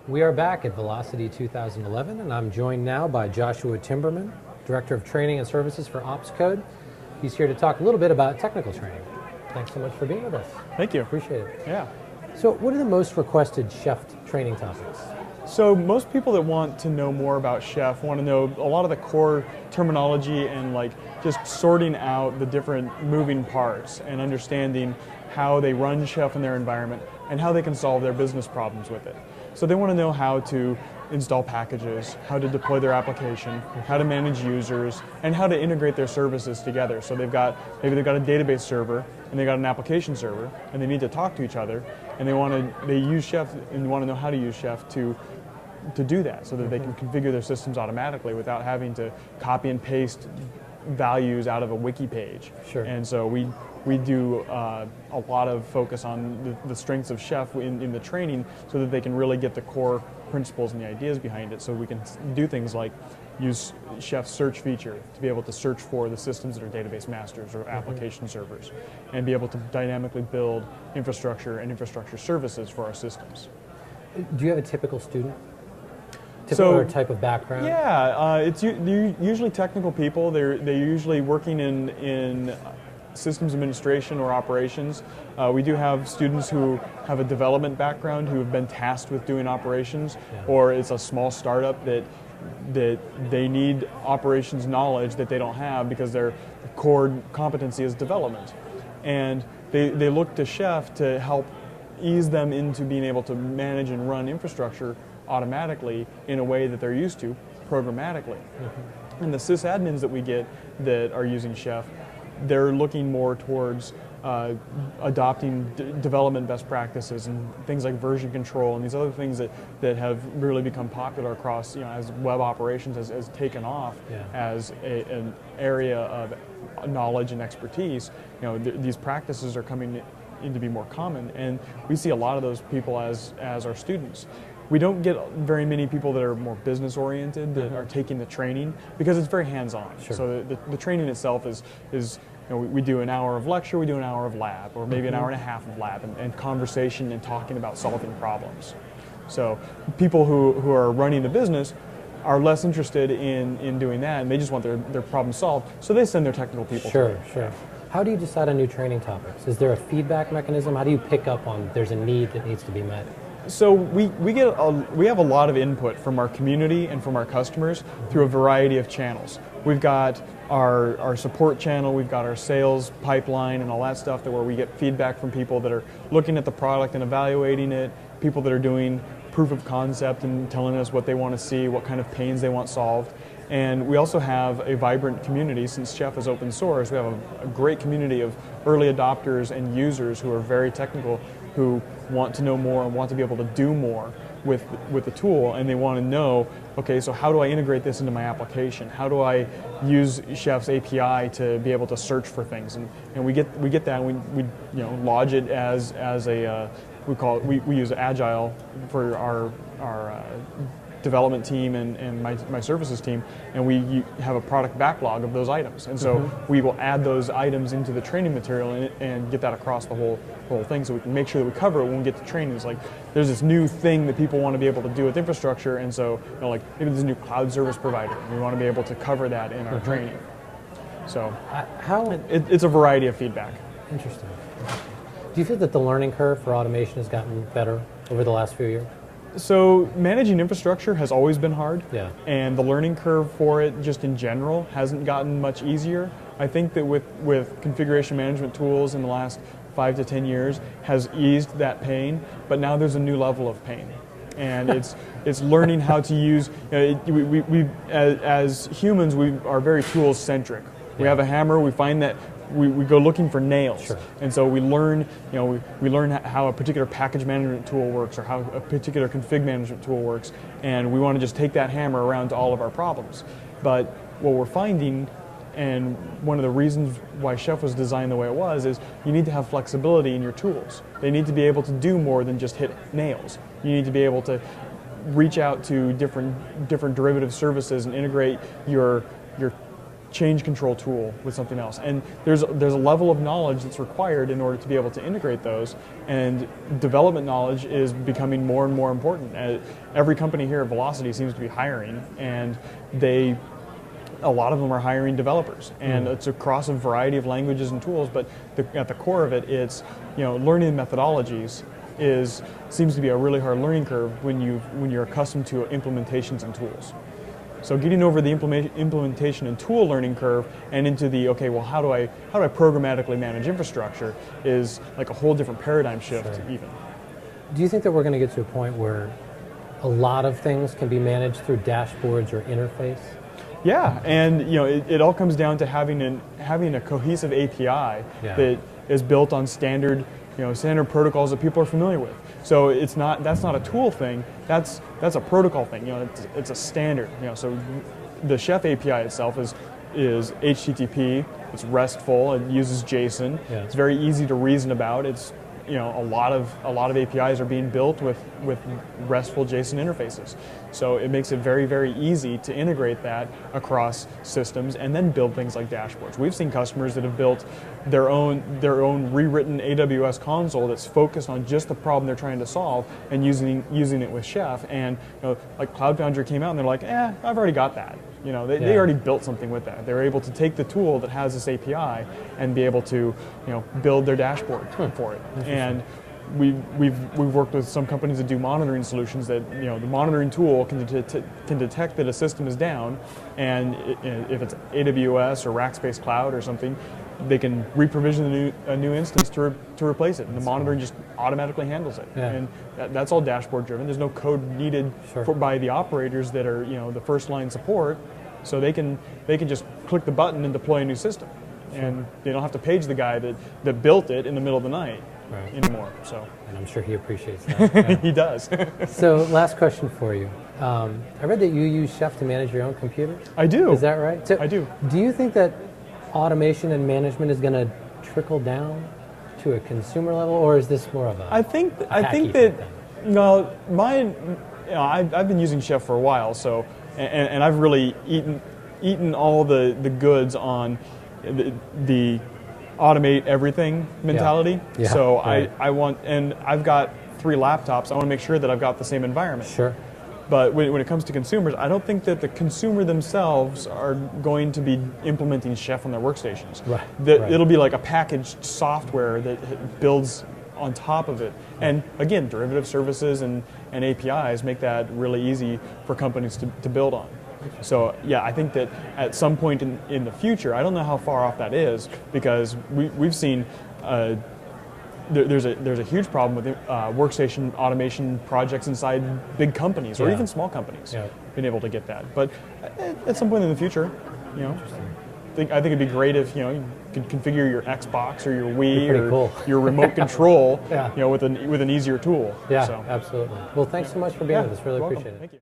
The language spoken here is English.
We are back at Velocity 2011, and I'm joined now by Joshua Timberman, Director of Training and Services for Opscode. He's here to talk a little bit about technical training. Thanks so much for being with us. Thank you. Appreciate it. Yeah. So what are the most requested chef training topics? So most people that want to know more about Chef want to know a lot of the core terminology and like just sorting out the different moving parts and understanding how they run Chef in their environment and how they can solve their business problems with it. So they want to know how to install packages, how to deploy their application, how to manage users, and how to integrate their services together. So maybe they've got a database server and they've got an application server and they need to talk to each other, and they use Chef and want to know how to use Chef to do that, so that they can configure their systems automatically without having to copy and paste values out of a wiki page. Sure. And so we do a lot of focus on the strengths of Chef in the training, so that they can really get the core principles and the ideas behind it. So we can do things like use Chef's search feature to be able to search for the systems that are database masters or application servers, and be able to dynamically build infrastructure and infrastructure services for our systems. Do you have a typical student? Typical type of background? Yeah, they're usually technical people. They're usually working in systems administration or operations. We do have students who have a development background who have been tasked with doing operations, or it's a small startup that they need operations knowledge that they don't have because their core competency is development. And they look to Chef to help ease them into being able to manage and run infrastructure automatically in a way that they're used to, programmatically. And the sysadmins that we get that are using Chef, they're looking more towards adopting development best practices and things like version control and these other things that have really become popular across, as web operations has taken off as an area of knowledge and expertise. These practices are coming in to be more common, and we see a lot of those people as our students. We don't get very many people that are more business oriented that are taking the training, because it's very hands-on. Sure. So the training itself is we do an hour of lecture, we do an hour of lab, or maybe an hour and a half of lab, and conversation and talking about solving problems. So people who are running the business are less interested in doing that, and they just want their problem solved, so they send their technical people to it. Sure. How do you decide on new training topics? Is there a feedback mechanism? How do you pick up on there's a need that needs to be met? So we have a lot of input from our community and from our customers through a variety of channels. We've got our support channel, we've got our sales pipeline and all that stuff, where we get feedback from people that are looking at the product and evaluating it, people that are doing proof of concept and telling us what they want to see, what kind of pains they want solved. And we also have a vibrant community. Since Chef is open source, we have a great community of early adopters and users who are very technical, who want to know more and want to be able to do more with the tool, and they want to know, okay, so how do I integrate this into my application? How do I use Chef's API to be able to search for things? And we get that, and we lodge it as a we use Agile for our development team and my services team, and we have a product backlog of those items, and so we will add those items into the training material and get that across the whole thing, so we can make sure that we cover it when we get to training. It's like there's this new thing that people want to be able to do with infrastructure, and so like maybe there's a new cloud service provider, and we want to be able to cover that in our training. So it's a variety of feedback. Interesting. Do you feel that the learning curve for automation has gotten better over the last few years? So managing infrastructure has always been hard, and the learning curve for it just in general hasn't gotten much easier. I think that with configuration management tools in the last 5 to 10 years has eased that pain, but now there's a new level of pain. And it's learning how to use, we as humans, we are very tool centric. We have a hammer, we find that we go looking for nails. Sure. And so we learn, we learn how a particular package management tool works, or how a particular config management tool works, and we want to just take that hammer around to all of our problems. But what we're finding, and one of the reasons why Chef was designed the way it was, is you need to have flexibility in your tools. They need to be able to do more than just hit nails. You need to be able to reach out to different derivative services and integrate your change control tool with something else. And there's a level of knowledge that's required in order to be able to integrate those, and development knowledge is becoming more and more important. Every company here at Velocity seems to be hiring, and a lot of them are hiring developers, and it's across a variety of languages and tools, but at the core of it, it's learning methodologies seems to be a really hard learning curve when you're accustomed to implementations and tools. So getting over the implementation and tool learning curve and into the, okay, well, how do I programmatically manage infrastructure is like a whole different paradigm shift even. Do you think that we're going to get to a point where a lot of things can be managed through dashboards or interface? Yeah, and it all comes down to having a cohesive API that is built on standard protocols that people are familiar with. So that's not a tool thing. That's a protocol thing. It's a standard. So the Chef API itself is HTTP. It's RESTful. It uses JSON. Yeah. It's very easy to reason about. It's a lot of APIs are being built with RESTful JSON interfaces. So it makes it very, very easy to integrate that across systems and then build things like dashboards. We've seen customers that have built their own rewritten AWS console that's focused on just the problem they're trying to solve and using it with Chef. And like Cloud Foundry came out and they're like, I've already got that. They already built something with that. They're able to take the tool that has this API and be able to build their dashboard for it. And we've worked with some companies that do monitoring solutions that the monitoring tool can detect that a system is down, and if it's AWS or Rackspace Cloud or something, they can reprovision a new instance to replace it, and the monitoring just automatically handles it. Yeah. And that's all dashboard driven. There's no code needed by the operators that are the first line support, so they can just click the button and deploy a new system, and they don't have to page the guy that built it in the middle of the night anymore. So, and I'm sure he appreciates that. Yeah. He does. So last question for you. I read that you use Chef to manage your own computer. I do. Is that right? So I do. Do you think that automation and management is going to trickle down to a consumer level, or is this more of a I think that I've been using Chef for a while, so and I've really eaten all the goods on the automate everything mentality. Yeah. So I want, and I've got 3 laptops. I want to make sure that I've got the same environment. Sure. But when it comes to consumers, I don't think that the consumer themselves are going to be implementing Chef on their workstations. Right. It'll be like a packaged software that builds on top of it. And again, derivative services and APIs make that really easy for companies to build on. So yeah, I think that at some point in the future, I don't know how far off that is, because we've seen there's a huge problem with workstation automation projects inside big companies or even small companies being able to get that. But at some point in the future, I think it'd be great if you could configure your Xbox or your Wii or your remote control with an easier tool. Yeah, so. absolutely. Well, thanks so much for being with us. Really appreciate it. Thank you.